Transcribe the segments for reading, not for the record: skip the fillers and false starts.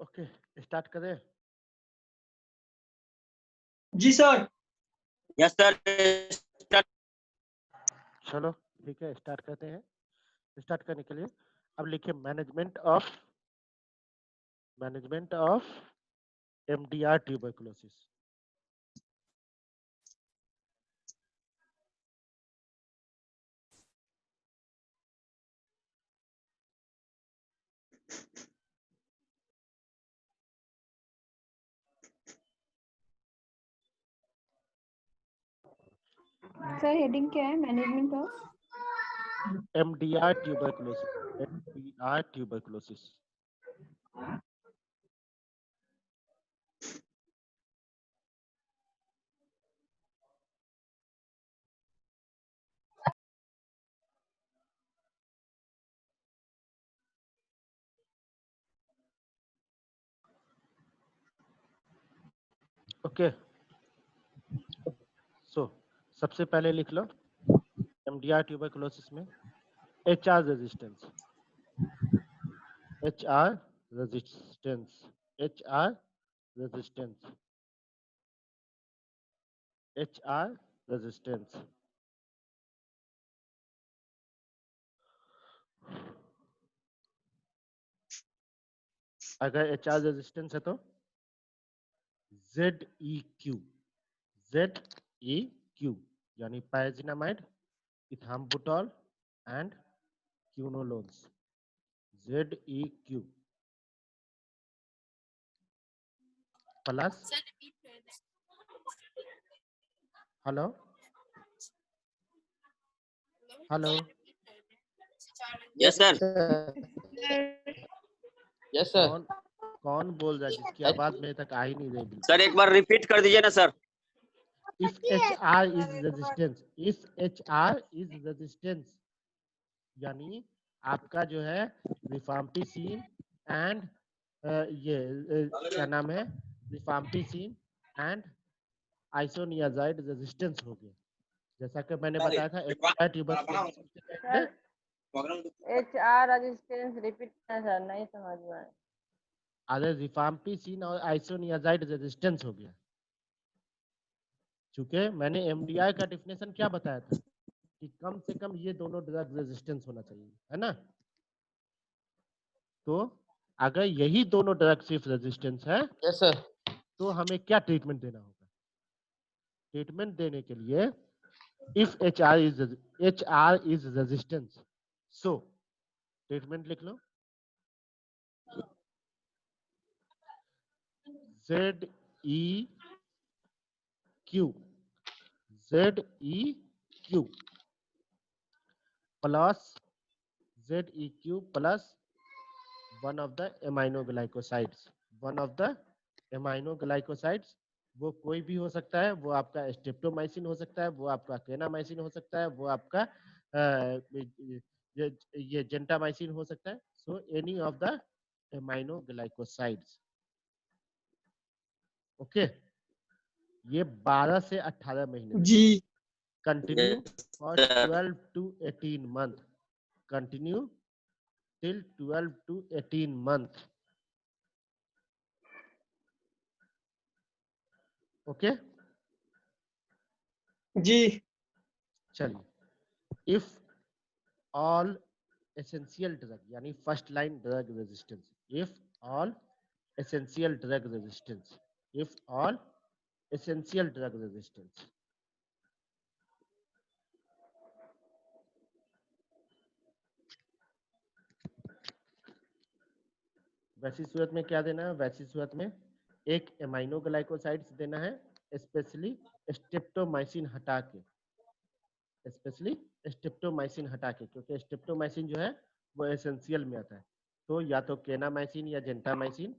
Okay, start करें। जी sir. Yes sir. चलो ठीक है, स्टार्ट करते हैं। स्टार्ट करने के लिए अब लिखिए management of MDR tuberculosis. Sir heading क्या है? Management of MDR tuberculosis. Okay, so सबसे पहले लिख लो MDR ट्यूबरकुलोसिस में HR resistance, HR resistance, HR resistance, HR resistance. अगर HR रेजिस्टेंस है तो ZEQ, ZEQ यानी pyrazinamide, ethambutol and quinolones. ZEQ plus, hello hello, yes sir. Yes sir. कौन कौन बोल रहा है जिसकी आवाज मेरे तक आ ही नहीं रही? सर एक बार रिपीट कर दीजिए ना sir. If HR is resistance यानी आपका जो है रिफाम्पिसिन एंड क्या नाम है, रिफाम्पिसिन एंड आइसोनियाजाइड रेजिस्टेंस हो गया। जैसा कि मैंने बताया था HR रेजिस्टेंस रिपीट सर नहीं समझ में आया। अरे रिफाम्पिसिन और आइसोनियाजाइड रेजिस्टेंस हो गया। चूंकि मैंने MDI का डिफिनेशन क्या बताया था कि कम से कम ये दोनों ड्रग रेजिस्टेंस होना चाहिए, है ना? तो अगर यही दोनों ड्रग सिर्फ रेजिस्टेंस है यस सर। तो हमें क्या ट्रीटमेंट देना होगा? ट्रीटमेंट देने के लिए if HR is resistance, so treatment लिख लो ZEQ plus ZEQ plus one of the aminoglycosides, one of the aminoglycosides. वो कोई भी हो सकता है, वो आपका स्ट्रेप्टोमाइसिन हो सकता है, वो आपका केनामाइसिन हो सकता है, वो आपका ये जेंटामाइसिन हो सकता है। So any of the aminoglycosides. Okay, ये 12 से 18 महीने जी। Continue for 12 to 18 month, continue till 12 to 18 month। Okay जी। चलिए, इफ ऑल एसेंशियल ड्रग यानी first line drug resistance, if all essential drug resistance, if all essential drug resistance. वैसी सूरत में क्या देना है? वैसी सूरत में एक एमाइनोग्लाइकोसाइड्स देना है, स्पेशली स्ट्रेप्टोमाइसिन हटा के, स्पेशली स्ट्रेप्टोमाइसिन हटा के, क्योंकि स्ट्रेप्टोमाइसिन जो है वो एसेंशियल में आता है। तो या तो केनामाइसिन या जेंटामाइसिन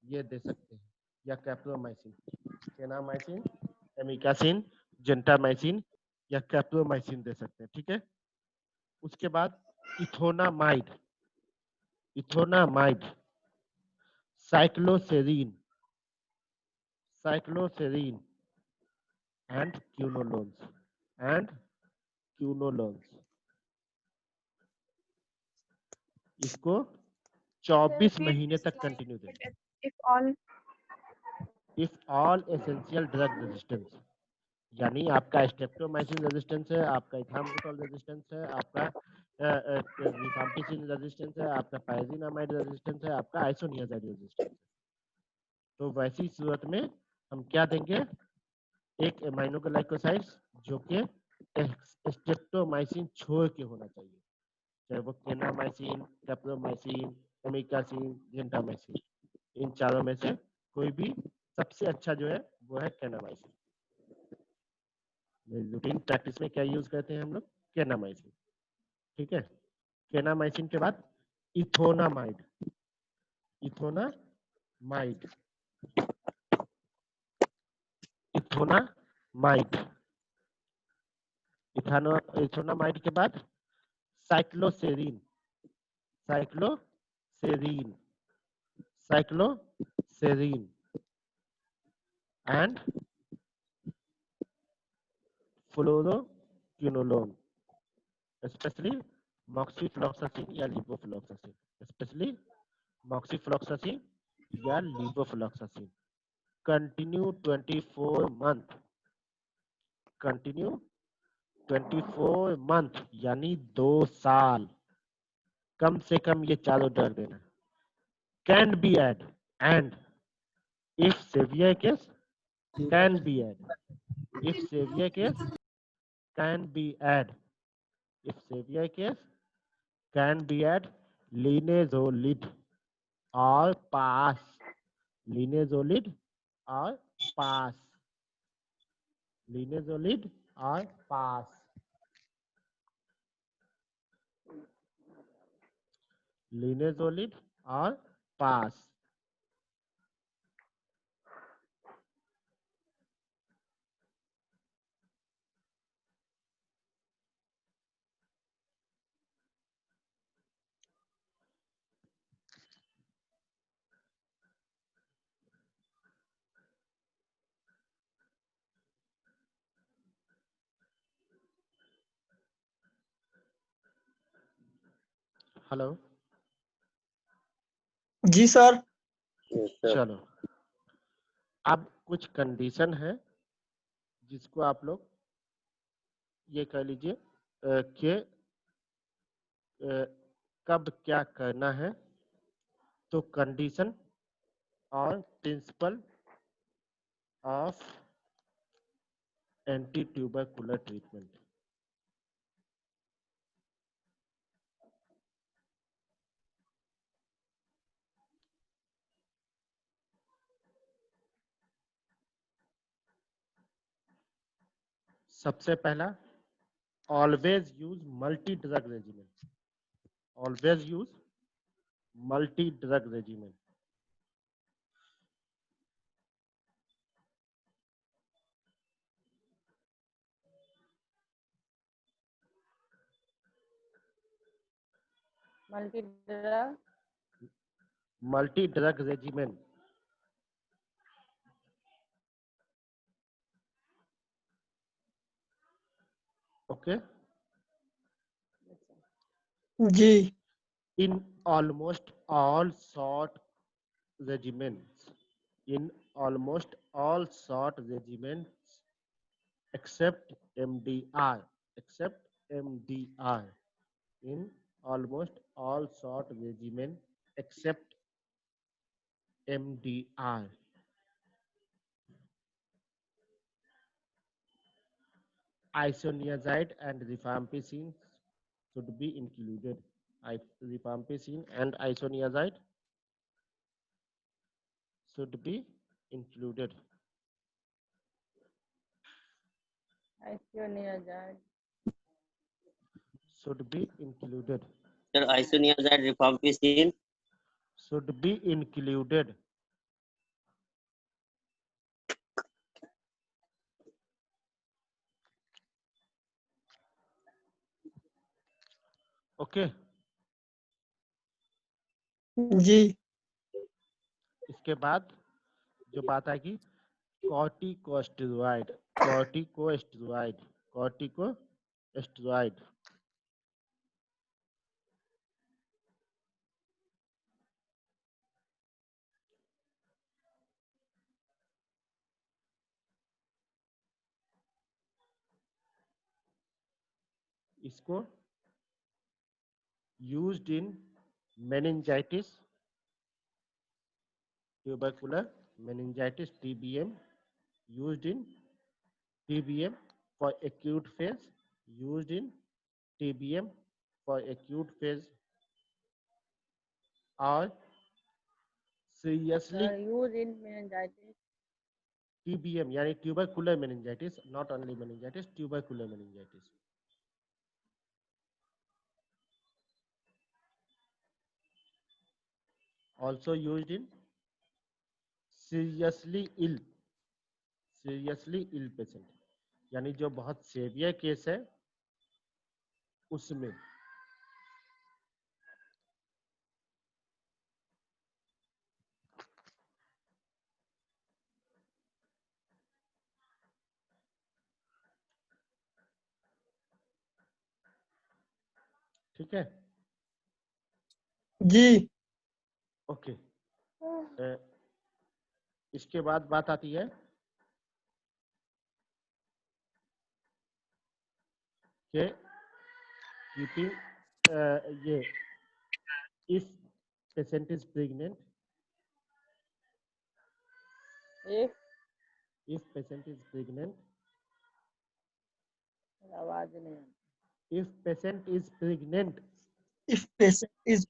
ये दे सकते हैं, या कैप्रोमाइसिन, केनामाइसिन, एमिकासिन, जेंटामाइसिन या कैप्रोमाइसिन दे सकते हैं। ठीक है, उसके बाद इथोनामाइड, इथोनामाइड, साइक्लोसेरीन, साइक्लोसेरीन एंड क्यूनोलोन्स, एंड क्यूनोलोन्स। इसको 24 महीने तक कंटिन्यू देना। If all essential drug resistance, यानी आपका स्ट्रेप्टोमाइसिन रेजिस्टेंस है, आपका इथामोटोल रेजिस्टेंस है, आपका रिफाम्पिसिन रेजिस्टेंस है, आपका पाइजिनामाइड रेजिस्टेंस है, आपका आइसोनियाजाइड रेजिस्टेंस है। तो वैसी सूरत में हम क्या देंगे, एक एमाइनोग्लाइकोसाइड्स जो कि स्ट्रेप्टोमाइसिन छोड़ के होना चाहिए, चाहे वो केनामाइसिन, कैप्रोमाइसिन, एमिकासिन, जेंटामाइसिन, इन चारों में से कोई भी सबसे अच्छा जो है वो है केनामाइसिन। रूटीन प्रैक्टिस में क्या यूज करते हैं हम लोग, केनामाइसिन। ठीक है, केनामाइसिन के बाद इथोनामाइड, इथोनामाइड, इथोनामाइड, इथोनामाइड के बाद cycloserine, cycloserine, cycloserine and fluoroquinolone, specially moxifloxacin या लीवोफ्लॉक्सासिन, स्पेशली मॉक्सीफ्लॉक्सासिन या levofloxacin. Continue 24 month, continue 24 month यानी 2 साल कम से कम ये चारों ड्रग देना। Can be added and if severe case can be added, if severe case can be add, if severe case can be add linezolid or pass, linezolid or pass, linezolid or pass, linezolid or pass। Hello, जी sir. चलो अब कुछ condition है जिसको आप लोग ये कह लीजिए कि कब क्या करना है। तो कंडीशन और principle of anti tubercular treatment. सबसे पहला, always use multi drug regimen, always use multi drug regimen. Multi drug regimen, okay. जी। In almost all short regiments, in almost all short regiments except MDR, except MDR, in almost all short regimen except MDR. Isoniazid and rifampicin should be included. Rifampicin and isoniazid should be included. Isoniazid Should be included. Sir, isoniazid rifampicin Should be included. Okay. जी। इसके बाद जो बात आएगी corticosteroid, corticosteroid, corticosteroid. इसको used in meningitis, tubercular meningitis, TBM, used in TBM for acute phase, used in TBM for acute phase, or seriously use in meningitis TBM यानी tubercular meningitis, not only meningitis, tubercular meningitis. Also used in seriously ill patient, यानी जो बहुत saviour case है उसमें. ठीक है. जी okay. इसके बाद बात आती है कि कीपिंग ये if patient is pregnant, if if patient is pregnant, आवाज नहीं आती. If patient is pregnant, if patient is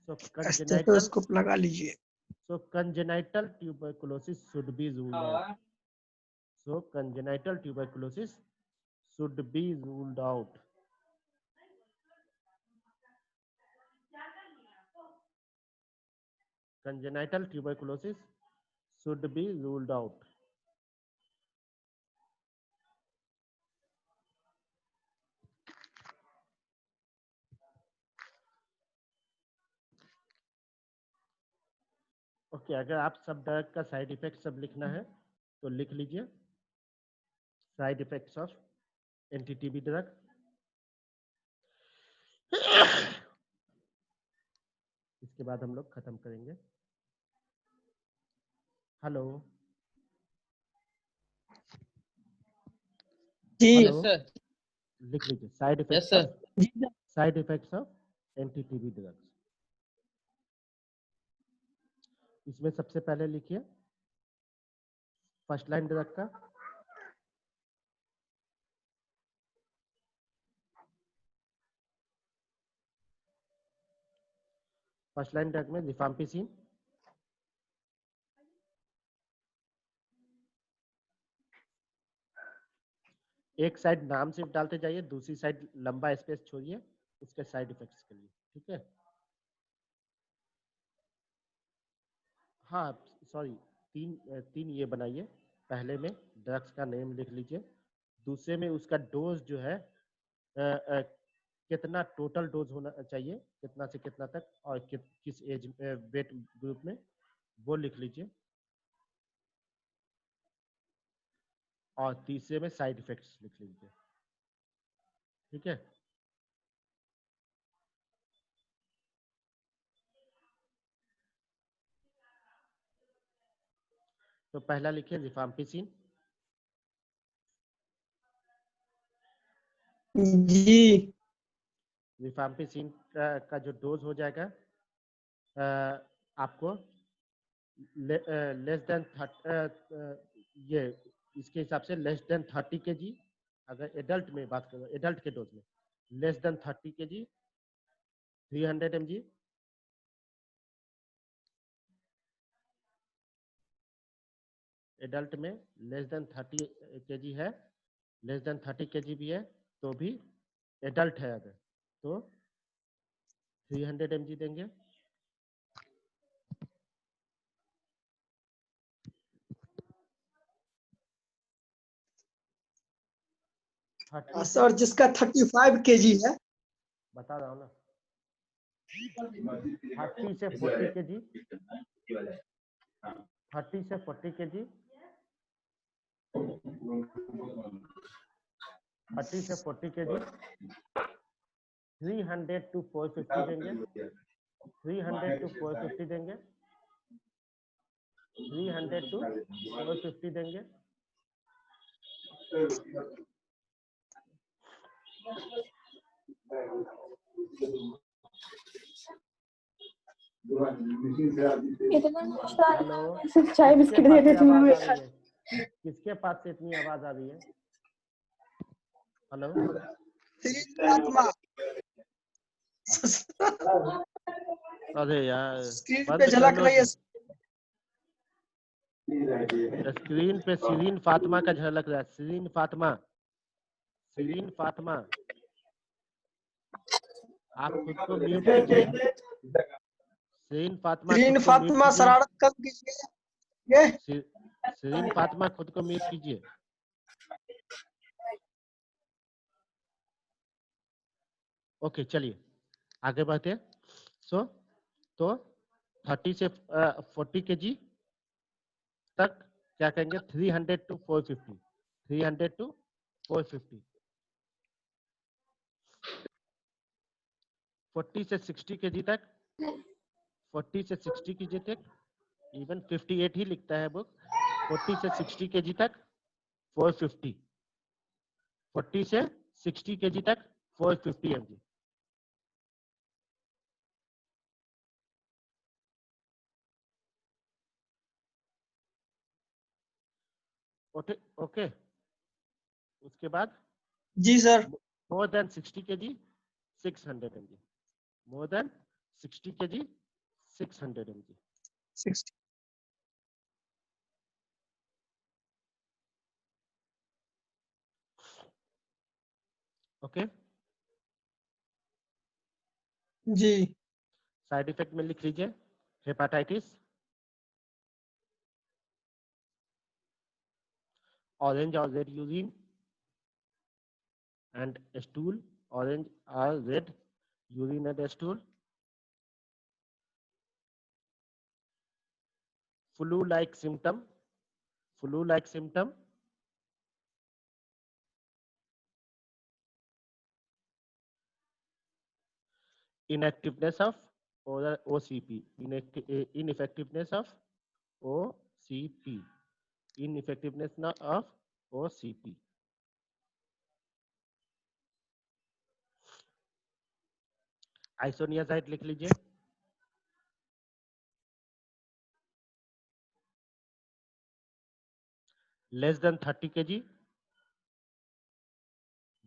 so congenital, stethoscope लगा लीजिए. so congenital tuberculosis should be ruled out. So congenital tuberculosis should be ruled out. Congenital tuberculosis should be ruled out. Okay. अगर आप सब drug का side effect सब लिखना है तो लिख लीजिए. Side effects of anti TB drug. इसके बाद हम लोग खत्म करेंगे. हेलो जी हेलो, सर. लिख लीजिए side yes effects sir. Of जी side effects of anti TB drugs. इसमें सबसे पहले लिखिए फर्स्ट लाइन ड्रग का. फर्स्ट लाइन ड्रग में रिफाम्पिसिन, एक साइड नाम सिर्फ डालते जाइए, दूसरी साइड लंबा स्पेस छोड़िए उसके साइड इफेक्ट्स के लिए. ठीक है. हाँ सॉरी, तीन ये बनाइए. पहले में ड्रग्स का नेम लिख लीजिए, दूसरे में उसका डोज जो है कितना टोटल डोज होना चाहिए, कितना से कितना तक, और किस एज वेट ग्रुप में, वो लिख लीजिए. और तीसरे में साइड इफेक्ट्स लिख लीजिए. ठीक है. तो पहला लिखिए रिफाम्पिसिन. जी रिफाम्पिसिन का जो डोज हो जाएगा आपको लेस देन ये इसके हिसाब से लेस देन 30 kg. अगर एडल्ट में बात करो, एडल्ट के डोज में less than 30 kg 300 mg. Adult में लेस देन 30 kg है, लेस देन 30 kg भी है तो भी एडल्ट है अगर, तो 300 mg देंगे. सर जिसका 35 kg है. बता रहा हूँ ना, 30 से 40 kg, 30 से 40 kg, 30 से 40 kg 300 to 450 देंगे, 300 to 450 देंगे. 300 to 450 देंगे। हेलो, चाय बिस्किट दे दे तुम आवाज आ रही है? किसके पास से इतनी आवाज आ रही है? हेलो, आत्मा अरे यार स्क्रीन पे बंद कर झलक लो रही है। स्क्रीन पे शिरीन फातिमा का झलक रहा है। शिरीन फातिमा, शिरीन फातिमा, आप खुद को म्यूट कीजिए। शिरीन फातिमा खुद ग्रीन को म्यूट फातिमा कीजिए। शरारत कम कीजिए। ये शिरीन फातिमा खुद को म्यूट कीजिए। ओके चलिए आगे बढ़ते हैं। तो 30 से 40 केजी तक क्या कहेंगे? 300 to 450, 300 to 450। 40 से 60 केजी तक, 40 से 60 केजी तक, इवन 58 ही लिखता है बुक। 40 से 60 केजी तक 450, 40 से 60 केजी तक 450 mg। ओके, उसके बाद जी sir. more than 60 kg 600 mg, more than 60 kg 600 mg। 60 okay, जी साइड इफेक्ट में लिख लीजिए हेपाटाइटिस, ऑरेंज और red urine and stool, orange और red urine and stool, flu like symptom, flu like symptom, inactiveness of oral OCP, ineffectiveness of OCP, ineffectiveness of OCP। Isoniazid लिख लीजिए। Less than 30 kg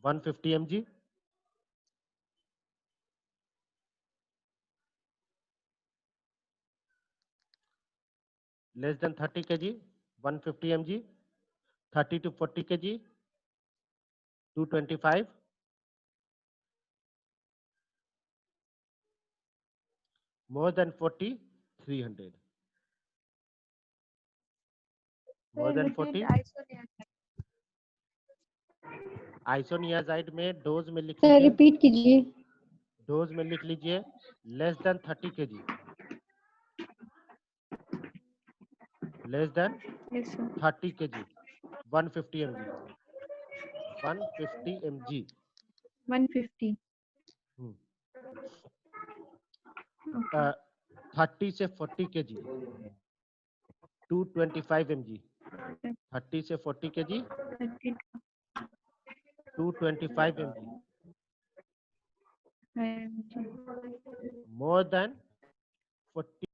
150 mg, less than 30 kg 150 mg, 30 to 40 kg 225, more than 40 300, more than 40। Isoniazid में dose में लिख लीजिए, repeat कीजिए। Dose में लिख लीजिए less than 30 kg, less than 30 kg 150 mg, 150 mg। 150 30 से 40 kg 225 mg, 30 से 40 kg 225 mg, more than 40